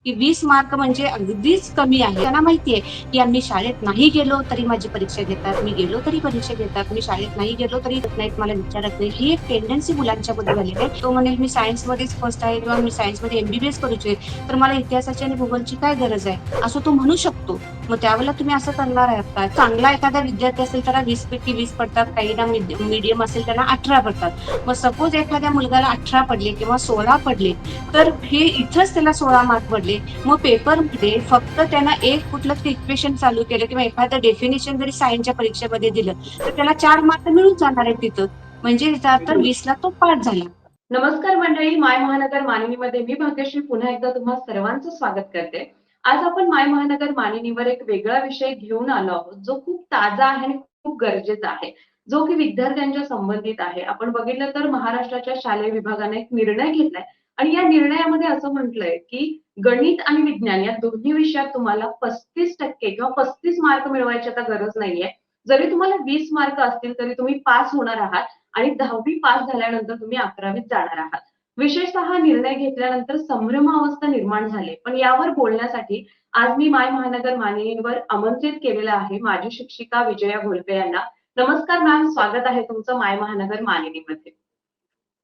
की 20 मार्क म्हणजे अगदीच कमी आहे. त्यांना माहितीये, की आम्ही शाळेत नाही गेलो तरी माझी परीक्षा घेतात, मी गेलो तरी परीक्षा घेतात, मी शाळेत नाही गेलो तरी येत नाहीत, मला विचारत नाही. ही एक टेंडन्सी मुलांच्यामध्ये झालेली आहे. तो म्हणेल मी सायन्समध्येच फर्स्ट आहे किंवा मी सायन्समध्ये एमबीबीएस करूचे, तर मला इतिहासाची आणि भूगोलची काय गरज आहे? असं तो म्हणू शकतो. मग त्यावेळेला तुम्ही असं करणार आहात का? चांगला एखादा विद्यार्थी असेल त्याला 20 पैकी 20 पडतात, काहींना मीडियम असेल त्याला 18 पडतात. मग सपोज एखाद्या मुलगाला 18 पडले किंवा 16 पडले, तर हे इथंच त्याला 16 मार्क पडले. मग पेपरमध्ये फक्त त्यांना एक कुठलं तरी इक्वेशन चालू केलं किंवा एखादं डेफिनेशन जरी सायन्सच्या परीक्षेमध्ये दिलं, तर त्याला 4 मार्क मिळून जाणार आहे तिथं. म्हणजे याचा अर्थ 20ला तो पास झाला. नमस्कार मंडळी, माय महानगर मानिनीमध्ये मी भाग्यश्री पुन्हा एकदा तुम्हा सर्वांचं स्वागत करते. आज आपण माय महानगर मानिनीवर एक वेगळा विषय घेऊन आलो आहोत, जो खूप ताजा आहे आणि खूप गरजेचा आहे, जो की विद्यार्थ्यांच्या संबंधित आहे. आपण बघितलं तर महाराष्ट्राच्या शालेय विभागाने एक निर्णय घेतलाय आणि या निर्णयामध्ये असं म्हटलंय की गणित आणि विज्ञान या दोन्ही विषयात तुम्हाला 35% किंवा 35 मार्क मिळवायची आता गरज नाहीये. जरी तुम्हाला 20 मार्क असतील तरी तुम्ही पास होणार आहात आणि 10वी पास झाल्यानंतर तुम्ही 11वीत जाणार आहात. विशेषतः हा निर्णय घेतल्यानंतर संभ्रमावस्था निर्माण झाली. पण यावर बोलण्यासाठी आज मी माय महानगर मानिनीवर आमंत्रित केलेलं आहे माझी शिक्षिका विजया घोलपे यांना. नमस्कार मॅम, स्वागत आहे तुमचं माय महानगर मानिनीमध्ये.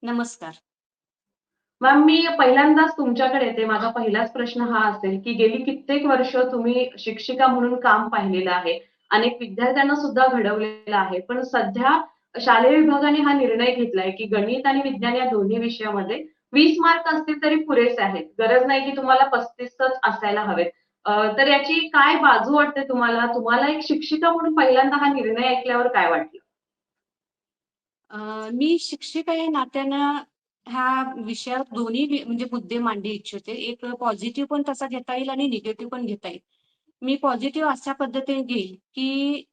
नमस्कार. मॅम, मी पहिल्यांदाच तुमच्याकडे येते. माझा पहिलाच प्रश्न हा असेल, की गेली कित्येक वर्ष तुम्ही शिक्षिका म्हणून काम पाहिलेलं आहे. अनेक विद्यार्थ्यांना सुद्धा घडवलेलं आहे. पण सध्या शालेय विभागाने हा निर्णय घेतलाय, की गणित आणि विज्ञान या दोन्ही विषयामध्ये 20 मार्क असतील तरी पुरेसे आहेत. गरज नाही की तुम्हाला 35च असायला हवेत. तर याची काय बाजू वाटते तुम्हाला? तुम्हाला एक शिक्षिका म्हणून पहिल्यांदा हा निर्णय ऐकल्यावर काय वाटलं? मी शिक्षिका या नात्यानं ह्या विषयावर दोन्ही म्हणजे मुद्दे मांडू इच्छिते. एक पॉझिटिव्ह पण तसा घेता येईल आणि निगेटिव्ह पण घेता येईल. मी पॉझिटिव्ह अशा पद्धतीने घेईल, की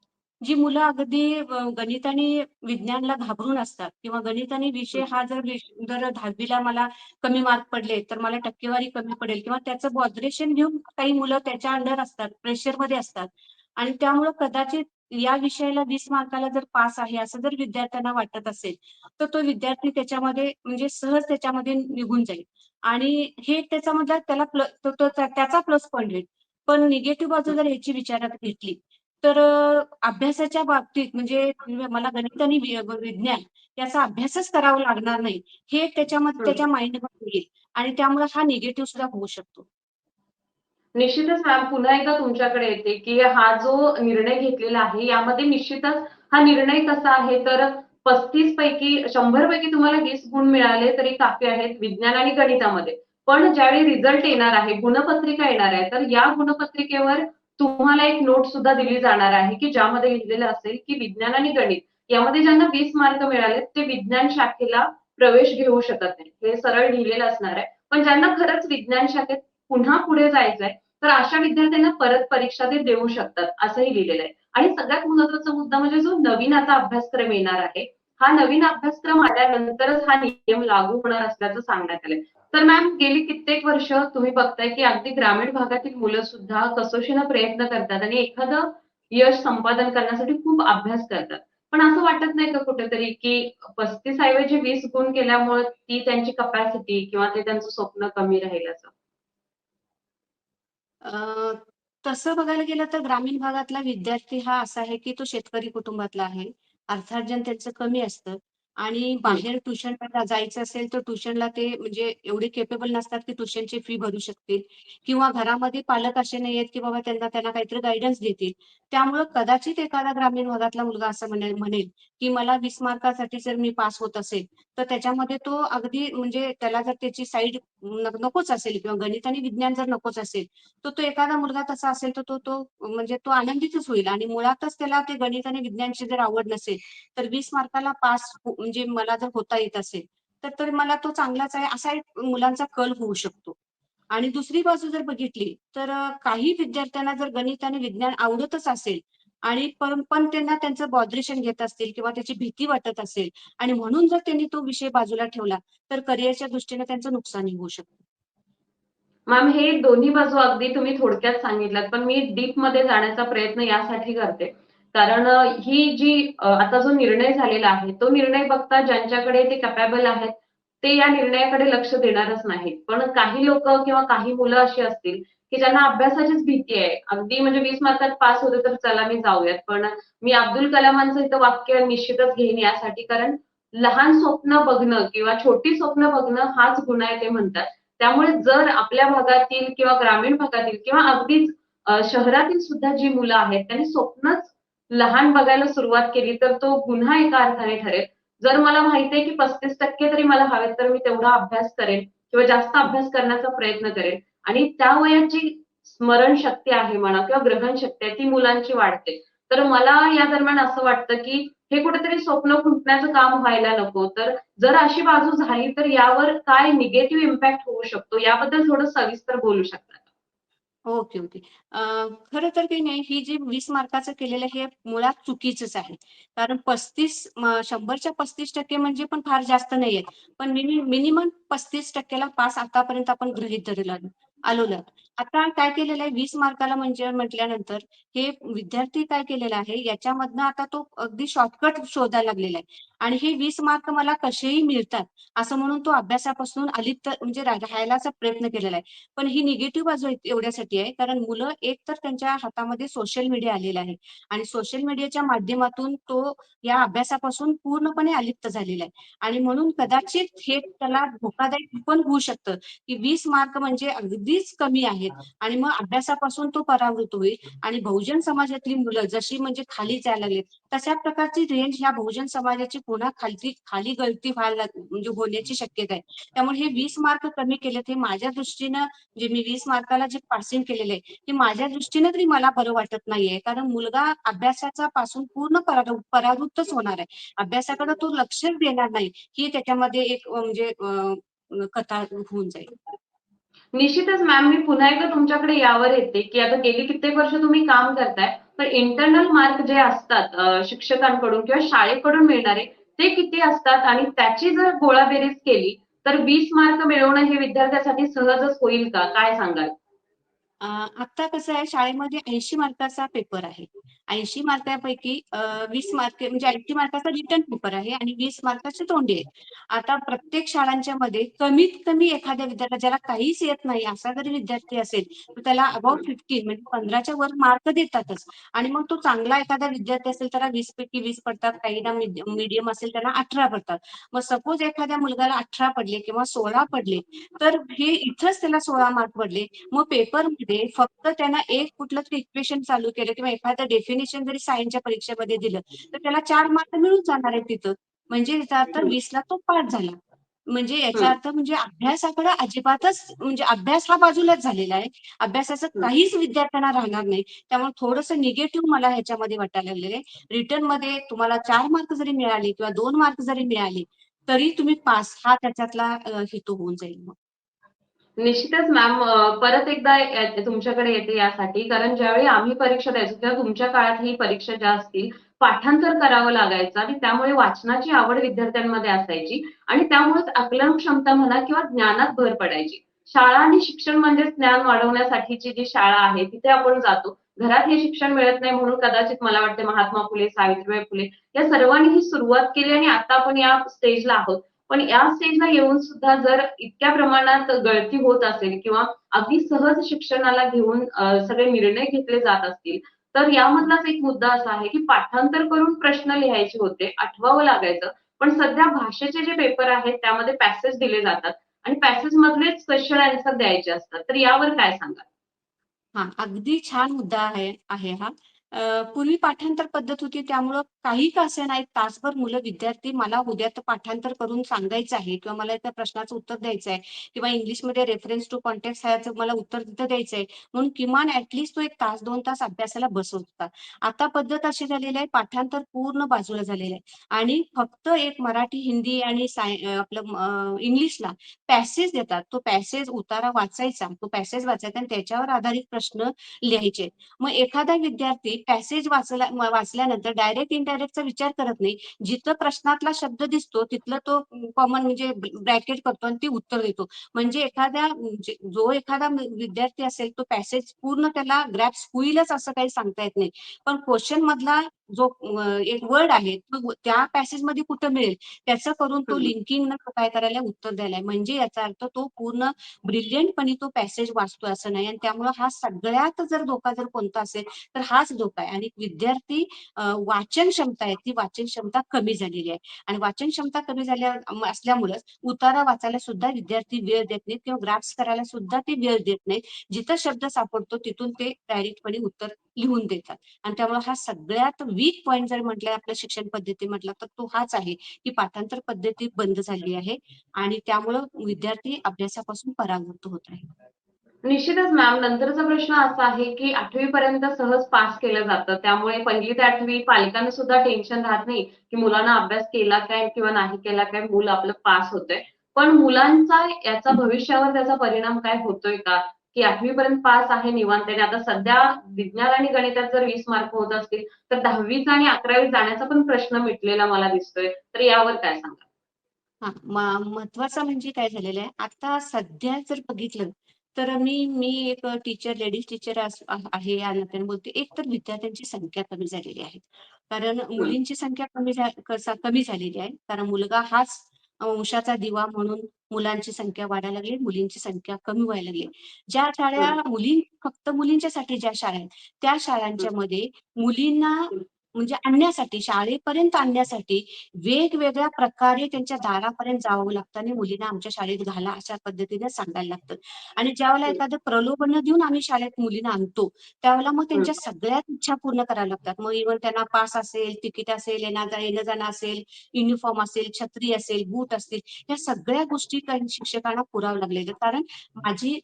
जी मुलं अगदी गणित आणि विज्ञानला घाबरून असतात किंवा गणित आणि विषय हा जर 10वीला मला कमी मार्क पडले, तर मला टक्केवारी कमी पडेल किंवा त्याचं बॉदरेशन घेऊन काही मुलं त्याच्या अंडर असतात, प्रेशरमध्ये असतात आणि त्यामुळं कदाचित या विषयाला 20 मार्काला जर पास आहे, असं जर विद्यार्थ्यांना वाटत असेल, तर तो विद्यार्थी त्याच्यामध्ये म्हणजे सहज त्याच्यामध्ये निघून जाईल आणि हे त्याच्यामधला त्याला त्याचा प्लस पॉइंट होईल. पण निगेटिव्ह बाजू जर ह्याची विचारात घेतली, तर अभ्यासाच्या बाबतीत म्हणजे मला गणित आणि विज्ञान याचा अभ्यासच करावा लागणार नाही, हे त्याच्यामध्ये हं. त्याच्या माइंडमध्ये येईल आणि त्यामुळे हा निगेटिव्ह सुद्धा होऊ शकतो. निश्चितच मॅम, पुन्हा एकदा तुमच्याकडे येते, की हा जो निर्णय घेतलेला आहे, यामध्ये निश्चितच हा निर्णय कसा आहे, तर 35 पैकी 100 पैकी तुम्हाला 20 गुण मिळाले तरी काफी आहेत विज्ञान आणि गणितामध्ये. पण ज्यावेळी रिझल्ट येणार आहे, गुणपत्रिका येणार आहे, तर या गुणपत्रिकेवर तुम्हाला एक नोट सुद्धा दिली जाणार आहे, की ज्यामध्ये लिहिलेलं असेल, की विज्ञान आणि गणित यामध्ये ज्यांना 20 मार्क मिळाले, ते विज्ञान शाखेला प्रवेश घेऊ शकत नाही. हे सरळ लिहिलेलं असणार आहे. पण ज्यांना खरंच विज्ञान शाखेत पुन्हा पुढे जायचंय, तर अशा विद्यार्थ्यांना परत परीक्षा ते देऊ शकतात, असंही लिहिलेलं आहे. आणि सगळ्यात महत्त्वाचा मुद्दा म्हणजे जो नवीन आता अभ्यासक्रम येणार आहे, हा नवीन अभ्यासक्रम आल्यानंतरच हा नियम लागू होणार असल्याचं सांगण्यात आलंय. तर मॅम, गेली कित्येक वर्ष तुम्ही बघताय, की अगदी ग्रामीण भागातील मुलं सुद्धा कसोशीनं प्रयत्न करतात आणि एखादं यश संपादन करण्यासाठी खूप अभ्यास करतात. पण असं वाटत नाही का कुठेतरी, की 35 ऐवजी 20 गुण केल्यामुळे ती त्यांची कपॅसिटी किंवा ते त्यांचं स्वप्न कमी राहील असं? अ, तसं बघायला गेलं तर ग्रामीण भागातला विद्यार्थी हा असा आहे, की तो शेतकरी कुटुंबातला आहे. अर्थार्जन त्यांचं कमी असतं आणि हं. बाहेर ट्युशनला जायचं असेल, तर ट्युशनला ते म्हणजे एवढे केपेबल नसतात, की ट्युशनची फी भरू शकतील किंवा घरामध्ये पालक असे नाहीयेत, की बाबा त्यांना त्यांना काहीतरी गाईडन्स देतील. त्यामुळं कदाचित एखादा ग्रामीण भागातला मुलगा असं म्हणेल, की मला 20 मार्कासाठी जर मी पास होत असेल, तर त्याच्यामध्ये तो अगदी म्हणजे त्याला जर त्याची साईड नकोच असेल किंवा गणित आणि विज्ञान जर नकोच असेल, तर तो एखादा मुलगा तसा असेल तर तो म्हणजे तो आनंदितच होईल आणि मुळातच त्याला ते गणित आणि विज्ञानची जर आवड नसेल, तर 20 मार्काला पास म्हणजे मला जर होता येत असेल, तर मला तो चांगलाच आहे, असा एक मुलांचा कल होऊ शकतो. आणि दुसरी बाजू जर बघितली, तर काही विद्यार्थ्यांना जर गणित आणि विज्ञान आवडतच असेल आणि पण त्यांना त्यांचं बॉदरेशन घेत असतील किंवा त्याची भीती वाटत असेल आणि म्हणून जर त्यांनी तो विषय बाजूला ठेवला, तर करिअरच्या दृष्टीने त्यांचं नुकसानही होऊ शकतं. मॅम, हे दोन्ही बाजू अगदी तुम्ही थोडक्यात सांगितल्यात, पण मी डीपमध्ये जाण्याचा प्रयत्न यासाठी करते. कारण ही जी आता जो निर्णय झालेला आहे, तो निर्णय बघता ज्यांच्याकडे ते कॅपेबल आहेत, ते या निर्णयाकडे लक्ष देणारच नाहीत. पण काही लोकं किंवा काही मुलं अशी असतील, की ज्यांना अभ्यासाचीच भीती आहे. अगदी म्हणजे 20 मार्कात पास होते तर चला मी जाऊयात. पण मी अब्दुल कलामांचं इथं वाक्य निश्चितच घेईन यासाठी कारण लहान स्वप्न बघणं किंवा छोटी स्वप्न बघणं हाच गुन्हा आहे ते म्हणतात. त्यामुळे जर आपल्या भागातील किंवा ग्रामीण भागातील किंवा अगदीच शहरातील सुद्धा जी मुलं आहेत, त्यांनी स्वप्नच लहान बघायला सुरुवात केली, तर तो गुन्हा एका अर्थाने ठरेल. जर मला माहिती आहे की 35% तरी मला हवेत, तर मी तेवढा अभ्यास करेन किंवा जास्त अभ्यास करण्याचा प्रयत्न करेन आणि त्या वयात जी स्मरणशक्ती आहे म्हणा किंवा ग्रहणशक्ती आहे, ती मुलांची वाढते. तर मला या दरम्यान असं वाटतं की हे कुठेतरी स्वप्न खुंटण्याचं काम व्हायला नको. तर जर अशी बाजू झाली, तर यावर काय निगेटिव्ह इम्पॅक्ट होऊ शकतो, याबद्दल थोडं सविस्तर बोलू शकता का? Okay, okay. खरं तर काही नाही, ही जी 20 मार्काचं केलेलं हे मुळात चुकीचंच आहे. कारण 100च्या 35% म्हणजे पण फार जास्त नाहीये. पण मिनिमम 35% ला पास आतापर्यंत आपण गृहीत धरलेलो आलेलो आहोत. आता काय केलेलं आहे 20 मार्काला म्हणजे म्हटल्यानंतर हे विद्यार्थी काय केलेलं आहे, याच्यामधनं आता तो अगदी शॉर्टकट शोधायला लागलेला आहे आणि हे 20 मार्क मला कसेही मिळतात, असं म्हणून तो अभ्यासापासून अलिप्त म्हणजे राहायलाचा प्रयत्न केलेला आहे. पण ही निगेटिव्ह बाजू एवढ्यासाठी आहे, कारण मुलं एक तर त्यांच्या हातामध्ये सोशल मीडिया आलेला आहे आणि सोशल मीडियाच्या माध्यमातून तो या अभ्यासापासून पूर्णपणे अलिप्त झालेला आहे आणि म्हणून कदाचित हे त्याला धोकादायक पण होऊ शकतं, की 20 मार्क म्हणजे अगदीच कमी आहेत आणि मग अभ्यासापासून तो परावृत्त होईल आणि बहुजन समाजातली मुलं जशी म्हणजे खाली जायला लागलीत, तशा प्रकारची रेंज ह्या बहुजन समाजाची पुन्हा खाली खाली गळती व्हायला म्हणजे होण्याची शक्यता आहे. त्यामुळे हे 20 मार्क कमी केलेत हे माझ्या दृष्टीनं जे मी 20 मार्काला जे पासिंग केलेलं आहे, ते माझ्या दृष्टीनं तरी मला बरं वाटत नाहीये. कारण मुलगा अभ्यासाचा पासून पूर्ण परावृत्तच होणार आहे. अभ्यासाकडे तो लक्षच देणार नाही. ही त्याच्यामध्ये एक म्हणजे कथा होऊन जाईल. निश्चितच मॅम, मी पुन्हा एकदा तुमच्याकडे यावर येते, की आता गेली कित्येक वर्ष तुम्ही काम करताय. पण इंटरनल मार्क जे असतात शिक्षकांकडून किंवा शाळेकडून मिळणारे, ते किती असतात? आणि त्याची जर गोळाबेरीज केली, तर 20 मार्क मिळवणं हे विद्यार्थ्यासाठी सहजच होईल का? काय सांगाल? आता कसं आहे शाळेमध्ये 80 मार्काचा पेपर आहे. 80 मार्कापैकी 20 मार्क म्हणजे 80 मार्काचा रिटन पेपर आहे आणि 20 मार्काचे तोंडी आहे. आता प्रत्येक शाळांच्या मध्ये कमीत कमी एखाद्या विद्यार्थ्याला ज्याला काहीच येत नाही असा जरी विद्यार्थी असेल, तर त्याला अबाउट 15 म्हणजे 15च्या वर मार्क देतातच आणि मग तो चांगला एखादा विद्यार्थी असेल त्याला 20 पैकी 20 पडतात, काहींना मीडियम असेल त्याला 18 पडतात. मग सपोज एखाद्या मुलगाला 18 पडले किंवा 16 पडले, तर हे इथंच त्याला 16 मार्क पडले. मग पेपरमध्ये फक्त त्यांना एक कुठलं तरी इक्वेशन चालू केलं किंवा एखादं डेफिनेशन जरी सायन्सच्या परीक्षेमध्ये दिलं, तर त्याला 4 मार्क मिळून जाणार आहे तिथं. म्हणजे याचा अर्थ हं, 20ला तो पास झाला. म्हणजे याचा हं, अर्थ म्हणजे अभ्यासाकडे अजिबातच म्हणजे अभ्यास हा बाजूलाच झालेला आहे. अभ्यासाचं हं. काहीच विद्यार्थ्यांना राहणार नाही. त्यामुळे थोडंसं निगेटिव्ह मला ह्याच्यामध्ये वाटायला लागलेलं आहे. रिटर्नमध्ये तुम्हाला 4 मार्क जरी मिळाले किंवा 2 मार्क जरी मिळाले, तरी तुम्ही पास हा त्याच्यातला हेतू होऊन जाईल मग. निश्चितच मॅम, परत एकदा तुमच्याकडे येते यासाठी कारण ज्यावेळी आम्ही परीक्षा द्यायचो किंवा तुमच्या काळात ही परीक्षा ज्या असतील, पाठांतर करावं लागायचं आणि त्यामुळे वाचनाची आवड विद्यार्थ्यांमध्ये असायची आणि त्यामुळेच आकलन क्षमता म्हणा किंवा ज्ञानात भर पडायची. शाळा आणि शिक्षण म्हणजेच ज्ञान वाढवण्यासाठीची जी शाळा आहे, तिथे आपण जातो. घरात हे शिक्षण मिळत नाही म्हणून कदाचित मला वाटते महात्मा फुले, सावित्रीबाई फुले या सर्वांनी ही सुरुवात केली आणि आता आपण या स्टेजला आहोत. पण या स्टेजला येऊन सुद्धा जर इतक्या प्रमाणात गळती होत असेल किंवा अगदी सहज शिक्षणाला घेऊन सगळे निर्णय घेतले जात असतील, तर यामधलाच एक मुद्दा असा आहे, की पाठांतर करून प्रश्न लिहायचे होते, आठवावं लागायचं. पण सध्या भाषेचे जे पेपर आहेत, त्यामध्ये पॅसेज दिले जातात आणि पॅसेजमधलेच क्वेश्चन आन्सर द्यायचे असतात. तर यावर काय सांगाल? हां, अगदी छान मुद्दा आहे आहे हा. पूर्वी पाठांतर पद्धत होती त्यामुळं काही का असेना एक तासभर मुलं विद्यार्थी मला उद्या तर पाठांतर करून सांगायचं आहे किंवा मला त्या प्रश्नाचं उत्तर द्यायचं आहे किंवा इंग्लिशमध्ये रेफरन्स टू कॉन्टेक्स्ट ह्याचं मला उत्तर तिथं द्यायचं आहे. म्हणून किमान ॲट तो 1 तास 2 तास अभ्यासाला बसवत होता. आता पद्धत अशी झालेली आहे पाठांतर पूर्ण बाजूला झालेलं आहे आणि फक्त एक मराठी, हिंदी आणि इंग्लिशला पॅसेज देतात. तो पॅसेज उतारा वाचायचा, तो पॅसेज वाचायचा आणि त्याच्यावर आधारित प्रश्न लिहायचे. मग एखादा विद्यार्थी पॅसेज वाचल्यानंतर डायरेक्ट इनडायरेक्टचा विचार करत नाही. जिथं प्रश्नातला शब्द दिसतो तिथलं तो कॉमन म्हणजे ब्रॅकेट करतो आणि ती उत्तर देतो. म्हणजे जो एखादा विद्यार्थी असेल तो पॅसेज पूर्ण त्याला ग्रॅस्प होईलच असं काही सांगता येत नाही. पण क्वेशन मधला जो एक वर्ड आहे तो त्या पॅसेजमध्ये कुठं मिळेल त्याचं करून तो हं. लिंकिंग न काय करायला उत्तर द्यायला म्हणजे याचा अर्थ तो पूर्ण ब्रिलियंटपणे तो पॅसेज वाचतोय असं नाही आणि त्यामुळे हा सगळ्यात जर धोका जर कोणता असेल तर हाच धोका आहे आणि विद्यार्थी वाचन क्षमता आहे ती वाचन क्षमता कमी झालेली आहे आणि वाचन क्षमता कमी झाल्या असल्यामुळे उतारा वाचायला सुद्धा विद्यार्थी वेळ देत नाहीत किंवा ग्राफ्स करायला सुद्धा ते वेळ देत नाहीत जिथं शब्द सापडतो तिथून ते डायरेक्टपणे उत्तर लिहून देतात आणि त्यामुळे हा सगळ्यात वीक पॉईंट जर म्हटलं आपल्या शिक्षण पद्धती म्हटलं तर तो हाच आहे की पाठांतर पद्धती बंद झाली आहे आणि त्यामुळं विद्यार्थी अभ्यासापासून परावृत्त होत आहे. निश्चितच मॅम. नंतरचा प्रश्न असा आहे, की 8वी पर्यंत सहज पास केलं जातं. त्यामुळे 1ली ते 8वी पालकांना सुद्धा टेन्शन राहत नाही, की मुलांना अभ्यास केला काय किंवा नाही केला काय, मूल आपलं पास होतंय. पण मुलांचा याचा भविष्यावर त्याचा परिणाम काय होतोय का? की 8वी पर्यंत पास आहे निवांत आहे. आता सध्या विज्ञान आणि गणितात जर 20 मार्क होत असतील, तर 10वीचा आणि 11वीत जाण्याचा पण प्रश्न मिटलेला मला दिसतोय. तर यावर काय सांगाल? महत्वाचं म्हणजे काय झालेलं आहे, आता सध्या जर बघितलं, तर मी एक टीचर, लेडीज टीचर आहे या नात्याने बोलते. एक तर विद्यार्थ्यांची संख्या कमी झालेली आहे. कारण हं, मुलींची संख्या कमी झालेली आहे. कारण मुलगा हाच वंशाचा दिवा म्हणून मुलांची संख्या वाढायला लागली, मुलींची संख्या कमी व्हायला लागली. ज्या शाळा हं, फक्त मुलींच्यासाठी ज्या शाळा आहेत, त्या हं, शाळांच्या मध्ये मुलींना म्हणजे आणण्यासाठी, शाळेपर्यंत आणण्यासाठी वेगवेगळ्या प्रकारे त्यांच्या दारापर्यंत जावं लागतं आणि मुलींना आमच्या शाळेत घाला अशा पद्धतीने सांगायला लागतं. आणि ज्यावेळेला हं, एखादं प्रलोभन देऊन आम्ही शाळेत मुलींना आणतो, त्यावेळेला मग हं, त्यांच्या सगळ्याच इच्छा पूर्ण कराव्या लागतात. मग इव्हन त्यांना पास असेल, तिकीट असेल, येणं जाणं असेल, युनिफॉर्म असेल, छत्री असेल, बूट असतील, या सगळ्या गोष्टी काही शिक्षकांना पुराव्या लागलेल्या. कारण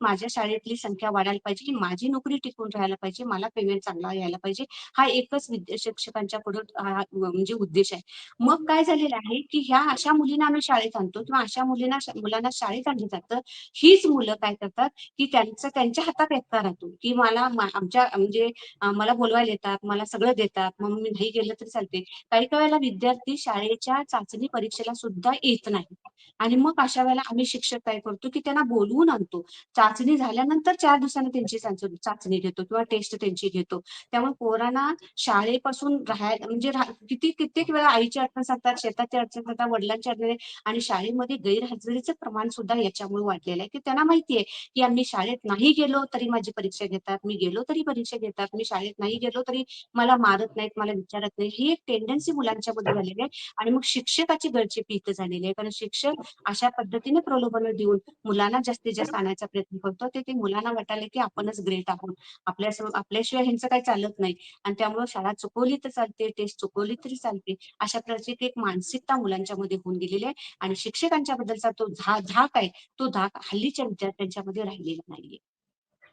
माझ्या शाळेतली संख्या वाढायला पाहिजे, की माझी नोकरी टिकून राहायला पाहिजे, मला पेमेंट चांगला यायला पाहिजे. हा एकच शिक्षकांच्या पुढे म्हणजे उद्देश आहे. मग काय झालेलं आहे, की ह्या अशा मुलींना आम्ही शाळेत आणतो किंवा अशा मुलांना शाळेत आणलं जातं. हीच मुलं काय करतात, की त्यांच्या हातात एकटा राहतो, की आमच्या म्हणजे मला बोलवायला येतात, मला सगळं देतात, मग मी नाही गेलं तरी चालते. काही वेळेला विद्यार्थी शाळेच्या चाचणी परीक्षेला सुद्धा येत नाही. आणि मग अशा वेळेला आम्ही शिक्षक काय करतो, की त्यांना बोलवून आणतो. चाचणी झाल्यानंतर 4 दिवसांनी त्यांची चाचणी घेतो किंवा टेस्ट त्यांची घेतो. त्यामुळे पोरांना शाळेपासून म्हणजे कित्येक वेळा आईची आठवण सांगतात, शेताची आठवण सांगतात, वडिलांची आठवण आणि शाळेमध्ये गैरहजेरीचं प्रमाण सुद्धा याच्यामुळे वाढलेलं आहे, की त्यांना माहितीये, की आम्ही शाळेत नाही गेलो तरी माझी परीक्षा घेतात, मी गेलो तरी परीक्षा घेतात, मी शाळेत नाही गेलो तरी मला मारत नाहीत, मला विचारत नाही. ही एक टेंडन्सी मुलांच्यामध्ये झालेली आहे आणि मग शिक्षकाची गळचेपी इथं झालेली आहे. कारण शिक्षक अशा पद्धतीने प्रलोभन देऊन मुलांना जास्तीत जास्त आणायचा प्रयत्न करतो. ते मुलांना वाटायला, की आपणच ग्रेट आहोत. आपल्याशिवाय ह्यांचं काही चालत नाही आणि त्यामुळे शाळा चुकवली तर चालते, टेस्ट चुकवली तरी चालते. अशा प्रकारची एक मानसिकता मुलांच्यामध्ये होऊन गेलेली आहे आणि शिक्षकांच्या बद्दलचा तो धाक आहे, तो धाक हल्लीच्या विद्यार्थ्यांच्यामध्ये राहिलेला नाहीये.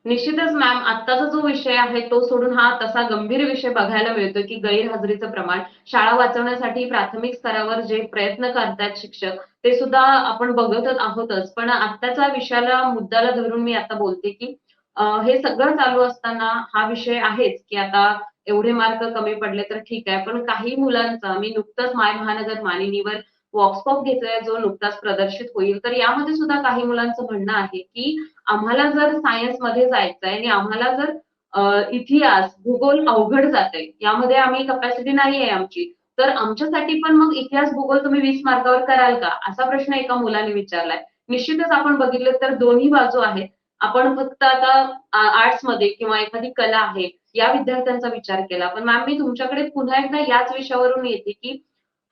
निश्चितच मॅम. आत्ताचा जो विषय आहे तो सोडून हा तसा गंभीर विषय बघायला मिळतोय, की गैरहजेरीचं प्रमाण. शाळा वाचवण्यासाठी प्राथमिक स्तरावर जे प्रयत्न करतायत शिक्षक, ते सुद्धा आपण बघतच आहोतच. पण आत्ताच्या विषयाला मुद्द्याला धरून मी आता बोलते, की हे सगळं चालू असताना हा विषय आहेच, की आता एवढे मार्क कमी पडले तर ठीक आहे. पण काही मुलांचा मी नुकतंच माय महानगर मानिनीवर वॉक्सपॉप घेतलाय, जो नुकताच प्रदर्शित होईल. तर यामध्ये सुद्धा काही मुलांचं म्हणणं आहे, की आम्हाला जर सायन्समध्ये जायचंय आणि आम्हाला जर इतिहास, भूगोल अवघड जातंय. यामध्ये आम्ही कपॅसिटी नाहीये आमची. तर आमच्यासाठी पण मग इतिहास, भूगोल तुम्ही 20 मार्कावर कराल का? असा प्रश्न एका मुलाने विचारलाय. निश्चितच आपण बघितलं तर दोन्ही बाजू आहेत. आपण फक्त आता आर्ट्समध्ये किंवा एखादी कला आहे, या विद्यार्थ्यांचा विचार केला. पण मॅम मी तुमच्याकडे पुन्हा एकदा याच विषयावरून येते, की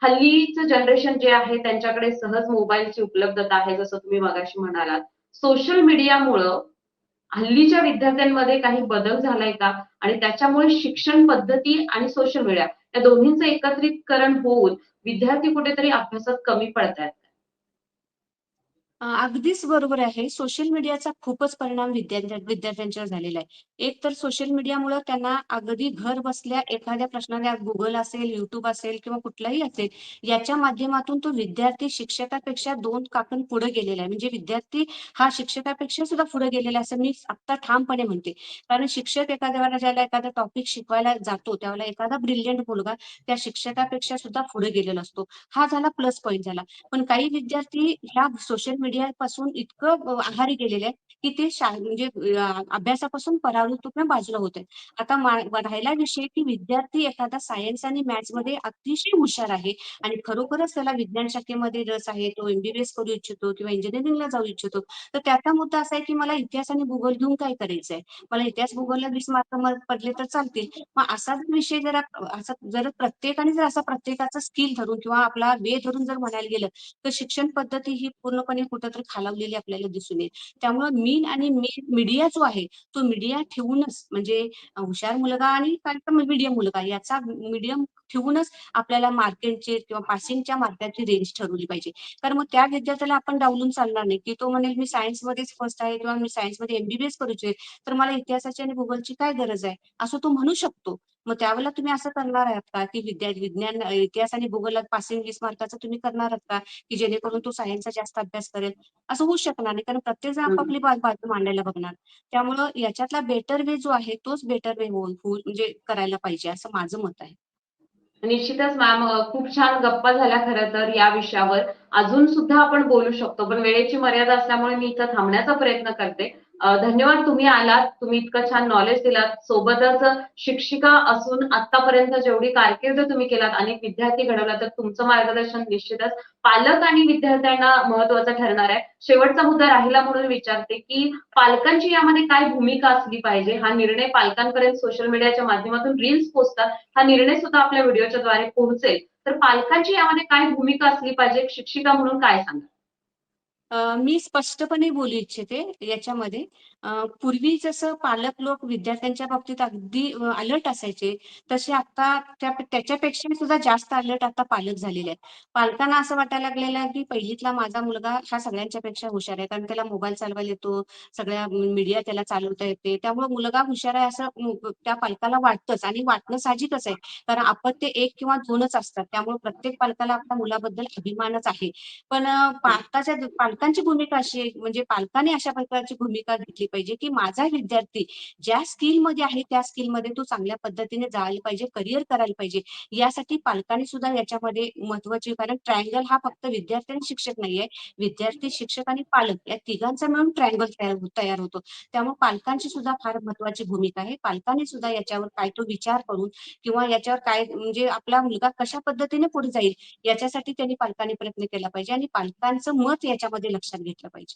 हल्लीचं जनरेशन जे आहे त्यांच्याकडे सहज मोबाईलची उपलब्धता आहे, जसं तुम्ही मगाशी म्हणालात. सोशल मीडियामुळं हल्लीच्या विद्यार्थ्यांमध्ये काही बदल झालाय का? आणि त्याच्यामुळे शिक्षण पद्धती आणि सोशल मीडिया या दोन्हींचं एकत्रितकरण होऊन विद्यार्थी कुठेतरी अभ्यासात कमी पडतायत. अगदीच बरोबर आहे. सोशल मीडियाचा खूपच परिणाम विद्यार्थ्यांच्यावर झालेला आहे. एक तर सोशल मीडियामुळं त्यांना अगदी घर बसल्या एखाद्या प्रश्नाला Google असेल, YouTube असेल किंवा कुठलाही असेल, याच्या माध्यमातून तो विद्यार्थी शिक्षकापेक्षा 2 काकण पुढे गेलेला आहे. म्हणजे विद्यार्थी हा शिक्षकापेक्षा सुद्धा पुढे गेलेला आहे, असं मी आत्ता ठामपणे म्हणते. कारण शिक्षक एखाद्या वेळेला ज्याला एखादा टॉपिक शिकवायला जातो, त्यावेळेला एखादा ब्रिलियंट मुलगा त्या शिक्षकापेक्षा सुद्धा पुढे गेलेला असतो. हा झाला प्लस पॉइंट झाला. पण काही विद्यार्थी ह्या सोशल मीडियापासून इतकं आहारी गेलेले आहे की ते म्हणजे अभ्यासापासून परावृत्त बाजूला होत आहे. आता राहिला विषय की विद्यार्थी एखादा सायन्स आणि मॅथ्समध्ये अतिशय हुशार आहे आणि खरोखरच त्याला विज्ञान शाखेमध्ये रस आहे, तो MBBS करू इच्छितो किंवा इंजिनिअरिंगला जाऊ इच्छितो. तर त्याचा मुद्दा असा आहे की मला इतिहास आणि भूगोल घेऊन काय करायचंय? मला इतिहास भूगोलला 20 मार्क पडले तर चालतील. मग असा जर विषय असा जर प्रत्येकाने जर असा प्रत्येकाचा स्किल धरून किंवा आपला वे धरून जर म्हणायला गेलं तर शिक्षण पद्धती ही पूर्णपणे कुठंतरी खालावलेली आपल्याला दिसून येईल. त्यामुळं मीन आणि मीडिया जो आहे तो मीडिया ठेवूनच म्हणजे हुशार मुलगा आणि काय तर मीडियम मुलगा याचा मीडियम ठेवूनच आपल्याला मार्केटचे किंवा पासिंगच्या मार्काची रेंज ठरवली पाहिजे. कारण मग त्या विद्यार्थ्याला आपण डावलून चालणार नाही की तो म्हणेल मी सायन्समध्येच फर्स्ट आहे किंवा मी सायन्समध्ये MBBS करू इच्छिते, तर मला इतिहासाची आणि भूगोलची काय गरज आहे असं तो म्हणू शकतो. मग त्यावेळेला तुम्ही असं करणार आहात का की विज्ञान इतिहास आणि भूगोलात पासिंग 20 मार्काचं तुम्ही करणार आहात का की जेणेकरून तो सायन्सचा जास्त अभ्यास करेल? असं होऊ शकणार नाही कारण प्रत्येक जण हं. आपापली बाजू मांडायला बघणार. त्यामुळं याच्यातला बेटर वे जो आहे तोच बेटर वे म्हणजे करायला पाहिजे असं माझं मत आहे. निश्चितच मॅम खूप छान गप्पा झाल्या खरं तर या विषयावर. अजून सुद्धा आपण बोलू शकतो, पण वेळेची मर्यादा असल्यामुळे मी इथं थांबण्याचा प्रयत्न करते. धन्यवाद तुम्ही आलात. तुम्ही इतकं छान नॉलेज दिलात. सोबतच शिक्षिका असून आत्तापर्यंत जेवढी कारकीर्द तुम्ही केलात, अनेक विद्यार्थी घडवला, तर तुमचं मार्गदर्शन निश्चितच पालक आणि विद्यार्थ्यांना महत्त्वाचं ठरणार आहे. शेवटचा मुद्दा राहिला म्हणून विचारते, की पालकांची यामध्ये काय भूमिका असली पाहिजे? हा निर्णय पालकांपर्यंत सोशल मीडियाच्या माध्यमातून रील्स पोहोचतात. हा निर्णय सुद्धा आपल्या व्हिडिओच्या द्वारे पोहोचेल. तर पालकांची यामध्ये काय भूमिका असली पाहिजे? एक शिक्षिका म्हणून काय सांगाल? मी स्पष्टपणे बोलू इच्छिते याच्यामध्ये. पूर्वी जसं पालक लोक विद्यार्थ्यांच्या बाबतीत अगदी अलर्ट असायचे, तसे आता त्याच्यापेक्षा सुद्धा जास्त अलर्ट आता पालक झालेले आहेत. पालकांना असं वाटायला लागलेलं आहे, की पहिलीतला माझा मुलगा हा सगळ्यांच्या पेक्षा हुशार आहे. कारण त्याला मोबाईल चालवायला येतो, सगळ्या मीडिया त्याला चालवता येते. त्यामुळे मुलगा हुशार आहे असं त्या पालकाला वाटतंच आणि वाटणं साहजिकच आहे. कारण अपत्य 1 किंवा 2च असतात. त्यामुळे प्रत्येक पालकाला आपल्या मुलाबद्दल अभिमानच आहे. पण आत्ताच्या पालकांची भूमिका अशी आहे म्हणजे पालकांनी अशा प्रकारची भूमिका घेतली पाहिजे, की माझा विद्यार्थी ज्या स्किलमध्ये आहे त्या स्किलमध्ये तो चांगल्या पद्धतीने जायला पाहिजे, करिअर करायला पाहिजे. यासाठी पालकांनी सुद्धा याच्यामध्ये महत्त्वाची कारण ट्रायंगल हा फक्त विद्यार्थी आणि शिक्षक नाहीये. विद्यार्थी, शिक्षक आणि पालक या तिघांचा मिळून ट्रायंगल तयार होतो. त्यामुळे पालकांची सुद्धा फार महत्त्वाची भूमिका आहे. पालकांनी सुद्धा याच्यावर काय तो विचार करून किंवा याच्यावर काय म्हणजे आपला मुलगा कशा पद्धतीने पुढे जाईल याच्यासाठी त्यांनी पालकांनी प्रयत्न केला पाहिजे आणि पालकांचं मत याच्यामध्ये लक्षात घेतलं पाहिजे.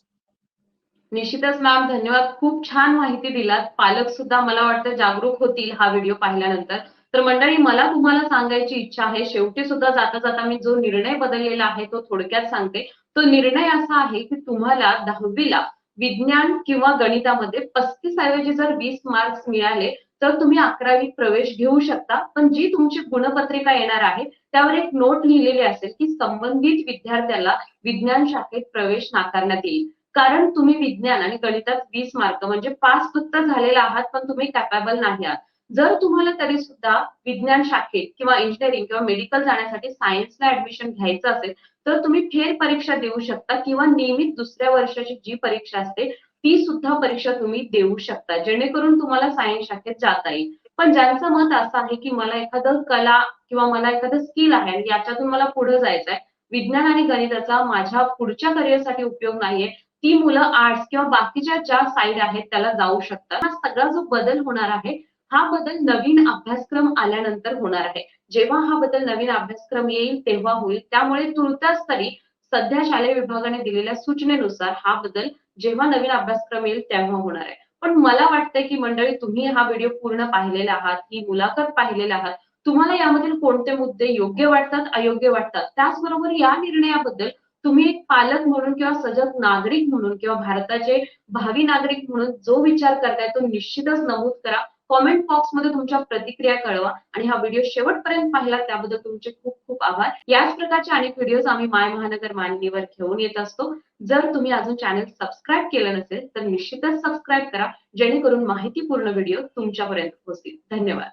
निश्चितच मॅम धन्यवाद. खूप छान माहिती दिलात. पालक सुद्धा मला वाटतं जागरूक होतील हा व्हिडिओ पाहिल्यानंतर. तर मंडळी मला तुम्हाला सांगायची इच्छा आहे. शेवटी सुद्धा जाता-जाता मी जो निर्णय बदललेला आहे तो थोडक्यात सांगते. तो निर्णय असा आहे, की तुम्हाला 10वी विज्ञान किंवा गणितामध्ये 35 ऐवजी जर 20 मार्क्स मिळाले, तर तुम्ही 11वीत प्रवेश घेऊ शकता. पण जी तुमची गुणपत्रिका येणार आहे, त्यावर एक नोट लिहिलेली असेल, की संबंधित विद्यार्थ्याला विज्ञान शाखेत प्रवेश नाकारण्यात येईल. कारण तुम्ही विज्ञान आणि गणितात 20 मार्क म्हणजे पास फक्त झालेला आहात, पण तुम्ही कॅपेबल नाही आहात. जर तुम्हाला तरी सुद्धा विज्ञान शाखेत किंवा इंजिनिअरिंग किंवा मेडिकल जाण्यासाठी सायन्सला ऍडमिशन घ्यायचं असेल, तर तुम्ही फेर परीक्षा देऊ शकता किंवा नियमित दुसऱ्या वर्षाची जी परीक्षा असते, ती सुद्धा परीक्षा तुम्ही देऊ शकता. जेणेकरून तुम्हाला सायन्स शाखेत जाता येईल. पण ज्यांचं मत असं आहे, की मला एखादं कला किंवा मला एखादं स्किल आहे आणि याच्यातून मला पुढे जायचंय. विज्ञान आणि गणिताचा माझ्या पुढच्या करिअरसाठी उपयोग नाहीये. ती मुलं आर्ट्स किंवा बाकीच्या ज्या साईड आहेत त्याला जाऊ शकतात. हा सगळा जो बदल होणार आहे, हा बदल नवीन अभ्यासक्रम आल्यानंतर होणार आहे. जेव्हा हा बदल नवीन अभ्यासक्रम येईल तेव्हा होईल. त्यामुळे तुर्तास तरी सध्या शालेय विभागाने दिलेल्या सूचनेनुसार हा बदल जेव्हा नवीन अभ्यासक्रम येईल तेव्हा होणार आहे. पण मला वाटतंय की मंडळी तुम्ही हा व्हिडिओ पूर्ण पाहिलेला आहात, ही मुलाखत पाहिलेला आहात. तुम्हाला यामधील कोणते मुद्दे योग्य वाटतात, अयोग्य वाटतात. त्याचबरोबर या निर्णयाबद्दल तुम्ही एक पालक म्हणून किंवा सजग नागरिक म्हणून किंवा भारताचे भावी नागरिक म्हणून जो विचार करताय तो निश्चितच नमूद करा. कॉमेंट बॉक्समध्ये तुमच्या प्रतिक्रिया कळवा आणि हा व्हिडिओ शेवटपर्यंत पाहिला त्याबद्दल तुमचे खूप खूप आभार. याच प्रकारचे अनेक व्हिडिओज आम्ही माय महानगर मांडणीवर घेऊन येत असतो. जर तुम्ही अजून चॅनल सबस्क्राईब केलं नसेल तर निश्चितच सबस्क्राईब करा जेणेकरून माहितीपूर्ण व्हिडिओ तुमच्यापर्यंत पोहोचतील. धन्यवाद.